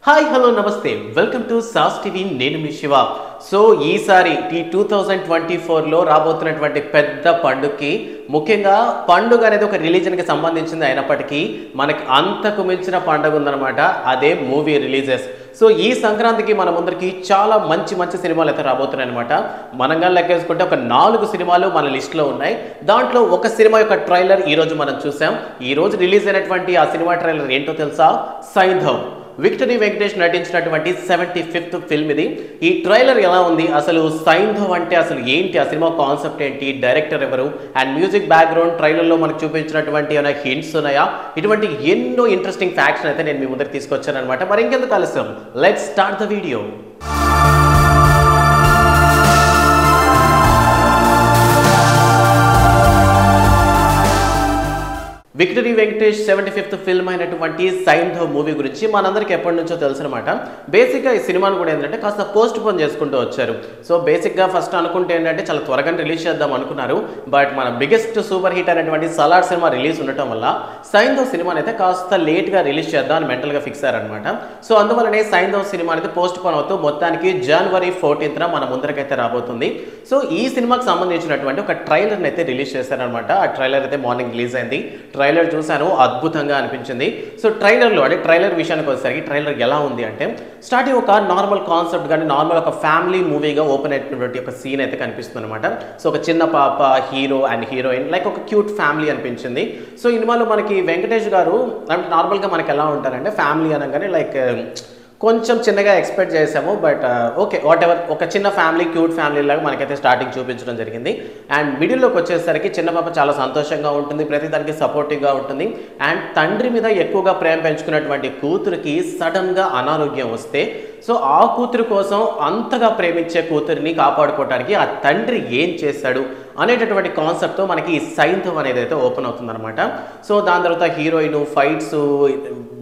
Hi hello నమస్తే welcome to sauce TV నేను మీ Shiva. So ఈసారి 2024లో రాబోతున్నటువంటి పెద్ద పండుగకి ముఖ్యంగా పండుగ అనేది ఒక రిలీజన్కి సంబంధించింది అయినప్పటికీ మనకి అంతకు మించిన పండుగ ఉందన్నమాట. అదే మూవీ రిలీజెస్. సో ఈ సంక్రాంతికి మన ముందరికి చాలా మంచి మంచి సినిమాలు అయితే రాబోతున్నాయి అనమాట. మనంగా లెక్కేసుకుంటే ఒక 4 సినిమాలు మన లిస్ట్లో ఉన్నాయి. దాంట్లో ఒక సినిమా యొక్క ట్రైలర్ ఈరోజు మనం చూసాం. ఈరోజు రిలీజ్ అయినటువంటి ఆ సినిమా ట్రైలర్ ఏంటో తెలుసా? సైంధవ్. విక్టరీ వెంకటేష్ నటించినటువంటి 75th ఫిల్మ్ ఇది. ఈ ట్రైలర్ ఎలా ఉంది, అసలు సైంధవ్ అంటే అసలు ఏంటి, ఆ సినిమా కాన్సెప్ట్ ఏంటి, డైరెక్టర్ ఎవరు, అండ్ మ్యూజిక్ బ్యాక్గ్రౌండ్ ట్రైలర్లో మనకు చూపించినటువంటి ఏమైనా హింట్స్ ఉన్నాయా, ఇటువంటి ఎన్నో ఇంట్రెస్టింగ్ ఫ్యాక్ట్స్ అయితే నేను మీ ముందరికి తీసుకొచ్చాను అనమాట. మరి ఇంకెందుకు ఆలస్యం, let's start the video. Victory Venkatesh 75th film అయినటువంటి సైంధవ్ మూవీ గురించి మనందరికి ఎప్పటి నుంచో తెలుసు అనమాట. బేసిక్గా ఈ సినిమాను కూడా ఏంటంటే కాస్త పోస్ట్ పోన్ చేసుకుంటూ వచ్చారు. సో బేసిక్గా ఫస్ట్ అనుకుంటే ఏంటంటే చాలా త్వరగా రిలీజ్ చేద్దాం అనుకున్నారు. బట్ మన బిగ్గెస్ట్ సూపర్ హిట్ అయినటువంటి సలార్ సినిమా రిలీజ్ ఉండటం వల్ల సైంధవ్ సినిమాని అయితే కాస్త లేట్గా రిలీజ్ చేద్దాం అని మెంటల్గా ఫిక్స్ అయ్యారనమాట. సో అందువల్లనే సైంధవ్ సినిమా అనేది పోస్ట్ పోన్ అవుతూ మొత్తానికి January 14th మన ముందరకైతే రాబోతుంది. సో ఈ సినిమాకి సంబంధించినటువంటి ఒక ట్రైలర్ని అయితే రిలీజ్ చేశారనమాట. ఆ ట్రైలర్ అయితే మార్నింగ్ రిలీజ్ అయింది. ట్రైలర్ చూశాను, అద్భుతంగా అనిపించింది. సో ట్రైలర్లో అంటే ట్రైలర్ విషయానికి వచ్చేసరికి ట్రైలర్ ఎలా ఉంది అంటే స్టార్టింగ్ ఒక నార్మల్ కాన్సెప్ట్ కానీ నార్మల్ ఒక ఫ్యామిలీ మూవీగా ఓపెన్ అయినటువంటి ఒక సీన్ అయితే కనిపిస్తుంది అనమాట. సో ఒక చిన్న పాప, హీరో అండ్ హీరోయిన్, లైక్ ఒక క్యూట్ ఫ్యామిలీ అనిపించింది. సో ఇనిమాలో మనకి వెంకటేష్ గారు అంటే నార్మల్గా మనకి ఎలా ఉంటారంటే ఫ్యామిలీ అనగానే లైక్ కొంచెం చిన్నగా ఎక్స్పెక్ట్ చేసాము. బట్ ఓకే వాట్ ఎవర్, ఒక చిన్న ఫ్యామిలీ, క్యూట్ ఫ్యామిలీ లాగా మనకైతే స్టార్టింగ్ చూపించడం జరిగింది. అండ్ మిడిల్లోకి వచ్చేసరికి చిన్న పాప చాలా సంతోషంగా ఉంటుంది, ప్రతి దానికి సపోర్టివ్గా ఉంటుంది. అండ్ తండ్రి మీద ఎక్కువగా ప్రేమ పెంచుకున్నటువంటి కూతురికి సడన్గా అనారోగ్యం వస్తే సో ఆ కూతురు కోసం అంతగా ప్రేమించే కూతురిని కాపాడుకోవడానికి ఆ తండ్రి ఏం చేశాడు అనేటటువంటి కాన్సెప్ట్తో మనకి ఈ సైంధవ్ అనేది అయితే ఓపెన్ అవుతుందన్నమాట. సో దాని తర్వాత హీరోయిన్, ఫైట్స్,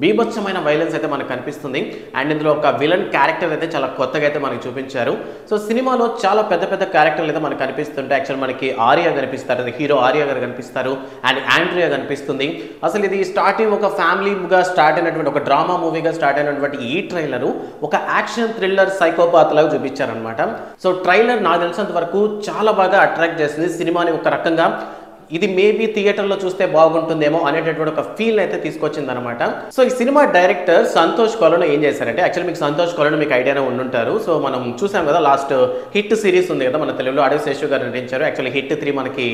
బీభత్సమైన వైలెన్స్ అయితే మనకు కనిపిస్తుంది. అండ్ ఇందులో ఒక విలన్ క్యారెక్టర్ అయితే చాలా కొత్తగా అయితే మనకి చూపించారు. సో సినిమాలో చాలా పెద్ద పెద్ద క్యారెక్టర్లు అయితే మనకు కనిపిస్తుంటాయి. యాక్చువల్ మనకి ఆర్య కనిపిస్తారు, హీరో ఆర్య గారు కనిపిస్తారు, అండ్ ఆండ్రియా కనిపిస్తుంది. అసలు ఇది స్టార్టింగ్ ఒక ఫ్యామిలీగా స్టార్ట్ అయినటువంటి ఒక డ్రామా మూవీగా స్టార్ట్ అయినటువంటి ఈ ట్రైలరు ఒక యాక్షన్ థ్రిల్లర్ సైకోపాత్ లాగా చూపించారనమాట. సో ట్రైలర్ నాకు తెలిసినంత వరకు చాలా బాగా అట్రాక్ట్ చేస్తుంది సినిమాని. ఒక రకంగా ఇది మేబీ థియేటర్లో చూస్తే బాగుంటుందేమో అనేటటువంటి ఒక ఫీల్ అయితే తీసుకొచ్చింది అనమాట. సో ఈ సినిమా డైరెక్టర్ సంతోష్ కొలను ఏం చేశారంటే, యాక్చువల్లీ మీకు సంతోష్ కొలను మీకు ఐడియానే ఉండుంటారు. సో మనం చూసాం కదా, లాస్ట్ హిట్ సిరీస్ ఉంది కదా మన తెలుగులో, అడవి శేషు గారు నటించారు. యాక్చువల్లీ హిట్ 3 మనకి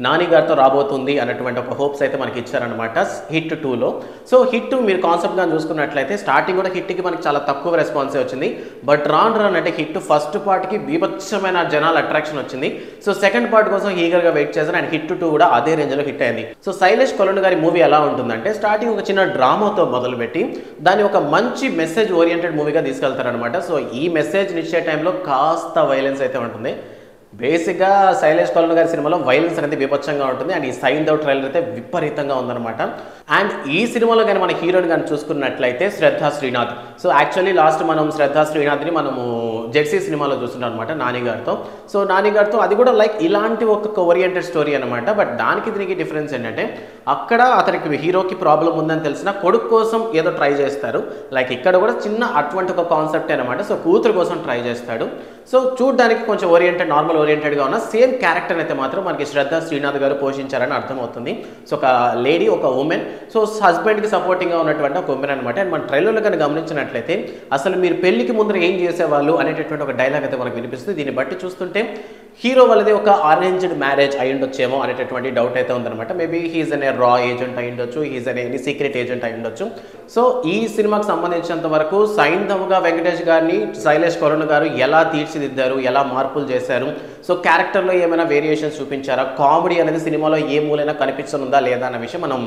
నాని గారితో రాబోతుంది అన్నటువంటి ఒక హోప్స్ అయితే మనకి ఇచ్చారనమాట హిట్ 2లో. సో హిట్ మీరు కాన్సెప్ట్గా చూసుకున్నట్లయితే స్టార్టింగ్ కూడా హిట్కి మనకి చాలా తక్కువ రెస్పాన్సే వచ్చింది. బట్ రాన్ అంటే హిట్ ఫస్ట్ పార్ట్కి బీభత్సమైన జనాల అట్రాక్షన్ వచ్చింది. సో సెకండ్ పార్ట్ కోసం ఈగర్గా వెయిట్ చేశారు. అండ్ హిట్ 2 కూడా అదే రేంజ్ లో హిట్ అయింది. సో శైలేష్ కొలను గారి మూవీ ఎలా ఉంటుందంటే స్టార్టింగ్ ఒక చిన్న డ్రామాతో మొదలుపెట్టి దాన్ని ఒక మంచి మెసేజ్ ఓరియంటెడ్ మూవీగా తీసుకెళ్తారనమాట. సో ఈ మెసేజ్ ఇచ్చే టైంలో కాస్త వైలెన్స్ అయితే ఉంటుంది. బేసిక్గా శైలేష్ కొలను గారి సినిమాలో వైలెన్స్ అనేది బీభత్సంగా ఉంటుంది. అండ్ ఈ సైంధవ్ ట్రైలర్ అయితే విపరీతంగా ఉందన్నమాట. అండ్ ఈ సినిమాలో కానీ మన హీరోయిన్ కానీ చూసుకున్నట్లయితే శ్రద్ధా శ్రీనాథ్. సో యాక్చువల్లీ లాస్ట్ మనం శ్రద్ధా శ్రీనాథ్ని మనము జెర్సీ సినిమాలో చూస్తున్నాం అనమాట నాని గారితో. సో నాని గారితో అది కూడా లైక్ ఇలాంటి ఒక ఓరియంటెడ్ స్టోరీ అనమాట. బట్ దానికి దీనికి డిఫరెన్స్ ఏంటంటే అక్కడ అతనికి హీరోకి ప్రాబ్లం ఉందని తెలిసిన కొడుకు కోసం ఏదో ట్రై చేస్తారు. లైక్ ఇక్కడ కూడా చిన్న అటువంటి ఒక కాన్సెప్ట్ అనమాట. సో కూతురు కోసం ట్రై చేస్తాడు. సో చూడడానికి కొంచెం ఓరియంటెడ్, నార్మల్ ఓరియంటెడ్గా ఉన్న సేమ్ క్యారెక్టర్ అయితే మాత్రం మనకి శ్రద్ధా శ్రీనాథ్ గారు పోషించారని అర్థమవుతుంది. సో ఒక లేడీ, ఒక ఉమెన్, సో హస్బెండ్కి సపోర్టింగ్గా ఉన్నటువంటి ఒక ఉమెన్ అనమాట. అండ్ మన ట్రైలర్లో కానీ గమనించినట్లయితే అసలు మీరు పెళ్లికి ముందర ఏం చేసేవాళ్ళు అనేటటువంటి ఒక డైలాగ్ అయితే మనకు వినిపిస్తుంది. దీన్ని బట్టి చూస్తుంటే హీరో వాళ్ళది ఒక అరేంజ్డ్ మ్యారేజ్ అయి ఉండొచ్చేమో అనేటటువంటి డౌట్ అయితే ఉందన్నమాట. మేబీ హీజ్ అనే రా ఏజెంట్ అయి ఉండొచ్చు, హీజ్ అనే సీక్రెట్ ఏజెంట్ అయి ఉండొచ్చు. సో ఈ సినిమాకి సంబంధించినంత వరకు సైంధవ్గా వెంకటేష్ గారిని శైలేష్ కొలను గారు ఎలా తీర్చిదిద్దారు, ఎలా మార్పులు చేశారు, సో క్యారెక్టర్లో ఏమైనా వేరియేషన్స్ చూపించారా, కామెడీ అనేది సినిమాలో ఏ మూలైనా కనిపించనుందా లేదా అన్న విషయం మనం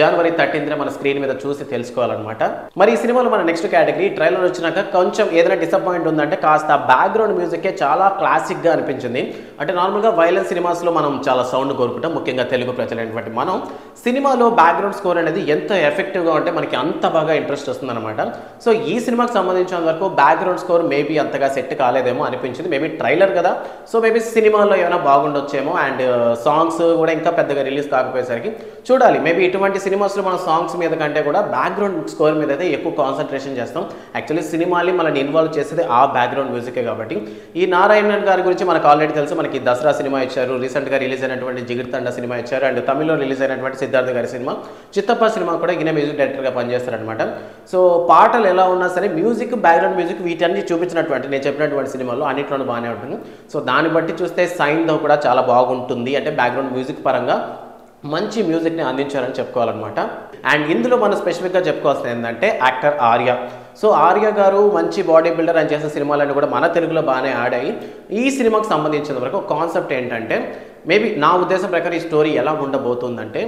January 13th మన స్క్రీన్ మీద చూసి తెలుసుకోవాలన్నమాట. మరి ఈ సినిమాలో మన నెక్స్ట్ కేటగిరీ ట్రైలర్ వచ్చినాక కొంచెం ఏదైనా డిసప్పాయింట్ ఉందంటే కాస్త బ్యాక్గ్రౌండ్ మ్యూజికే చాలా క్లాసిక్గా అనిపించింది. అంటే నార్మల్గా వైలెన్స్ సినిమాస్లో మనం చాలా సౌండ్ కోరుకుంటాం, ముఖ్యంగా తెలుగు ప్రజలైనటువంటి మనం. సినిమాలో బ్యాక్గ్రౌండ్ స్కోర్ అనేది ఎంత ఎఫెక్టివ్గా ఉంటే మనకి అంత బాగా ఇంట్రెస్ట్ వస్తుంది అనమాట. సో ఈ సినిమాకి సంబంధించిన వరకు బ్యాక్గ్రౌండ్ స్కోర్ మేబీ అంతగా సెట్ కాలేదేమో అనిపించింది. మేబీ ట్రైలర్ కదా, సో మేబీ సినిమాలో ఏమైనా బాగుండొచ్చేమో. అండ్ సాంగ్స్ కూడా ఇంకా పెద్దగా రిలీజ్ కాకపోయేసరికి చూడాలి. మేబీ ఇటువంటి సినిమాస్లో మన సాంగ్స్ మీద కంటే కూడా బ్యాక్గ్రౌండ్ స్కోర్ మీద అయితే ఎక్కువ కాన్సన్ట్రేషన్ చేస్తారు. చేస్తాం. యాక్చువల్లీ సినిమాని మనల్ని ఇన్వాల్వ్ చేసేది ఆ బ్యాక్గ్రౌండ్ మ్యూజికే కాబట్టి. ఈ నారాయణన్ గారి గురించి మనకు ఆల్రెడీ తెలుసు. మనకి దసరా సినిమా ఇచ్చారు, రీసెంట్గా రిలీజ్ అయినటువంటి జిగిర్తండ సినిమా ఇచ్చారు, అండ్ తమిళ్లో రిలీజ్ అయినటువంటి సిద్ధార్థ గారి సినిమా చిత్తప్ప సినిమా కూడా ఈయన మ్యూజిక్ డైరెక్టర్గా పనిచేస్తారనమాట. సో పాటలు ఎలా ఉన్నా సరే మ్యూజిక్, బ్యాక్గ్రౌండ్ మ్యూజిక్ వీటన్ని చూపించినటువంటి నేను చెప్పినటువంటి సినిమాల్లో అన్నింటిలోనూ బాగానే ఉంటుంది. సో దాన్ని బట్టి చూస్తే సైంధవ్ కూడా చాలా బాగుంటుంది, అంటే బ్యాక్గ్రౌండ్ మ్యూజిక్ పరంగా మంచి మ్యూజిక్ని అందించారని చెప్పుకోవాలన్నమాట. అండ్ ఇందులో మనం స్పెసిఫిక్గా చెప్పుకోవాల్సింది ఏంటంటే యాక్టర్ ఆర్య. సో ఆర్య గారు మంచి బాడీ బిల్డర్ అని చేసిన సినిమాలన్నీ కూడా మన తెలుగులో బాగానే ఆడాయి. ఈ సినిమాకి సంబంధించిన వరకు కాన్సెప్ట్ ఏంటంటే, మేబీ నా ఉద్దేశం ప్రకారం ఈ స్టోరీ ఎలా ఉండబోతుందంటే,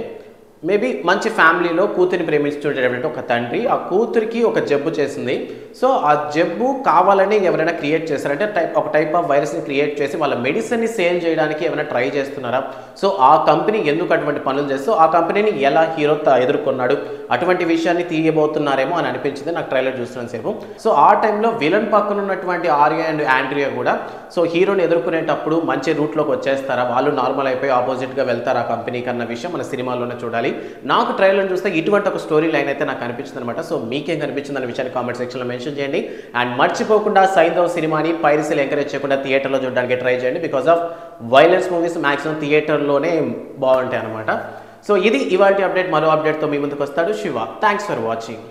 మేబీ మంచి ఫ్యామిలీలో కూతురిని ప్రేమించుకునేటటువంటి ఒక తండ్రి, ఆ కూతురికి ఒక జబ్బు చేసింది. సో ఆ జబ్బు కావాలని ఎవరైనా క్రియేట్ చేస్తారంటే ఒక టైప్ ఆఫ్ వైరస్ని క్రియేట్ చేసి వాళ్ళ మెడిసిన్ని సేల్ చేయడానికి ఏమైనా ట్రై చేస్తున్నారా, సో ఆ కంపెనీ ఎందుకు అటువంటి పనులు చేస్తూ ఆ కంపెనీని ఎలా హీరో ఎదుర్కొన్నాడు, అటువంటి విషయాన్ని తీయబోతున్నారేమో అని అనిపించింది నాకు ట్రైలర్ చూస్తున్నాను సేపు. సో ఆ టైంలో విలన్ పక్కన ఉన్నటువంటి ఆర్య అండ్ ఆండ్రియా కూడా సో హీరోని ఎదుర్కొనేటప్పుడు మంచి రూట్లోకి వచ్చేస్తారా, వాళ్ళు నార్మల్ అయిపోయి ఆపోజిట్గా వెళ్తారా ఆ కంపెనీకి అన్న విషయం మన సినిమాలోనే చూడాలి. నాకు ట్రైలర్ చూస్తే ఇటువంటి ఒక స్టోరీ లైన్ అయితే నాకు అనిపించింది అనమాట. సో మీకేం కనిపించింది అనే విషయాన్ని కామెంట్ సెక్షన్లో మెన్షన్ చేయండి. అండ్ మర్చిపోకుండా సైంధవ్ సినిమాని పైరసీలు ఎంకరేజ్ చేయకుండా థియేటర్లో చూడడానికి ట్రై చేయండి. Because of violence movies maximum థియేటర్లోనే బాగుంటాయి అనమాట. సో ఇది ఇవాల్టి అప్డేట్. మరో అప్డేట్తో మీ ముందుకు వస్తాడు శివ. Thanks for watching.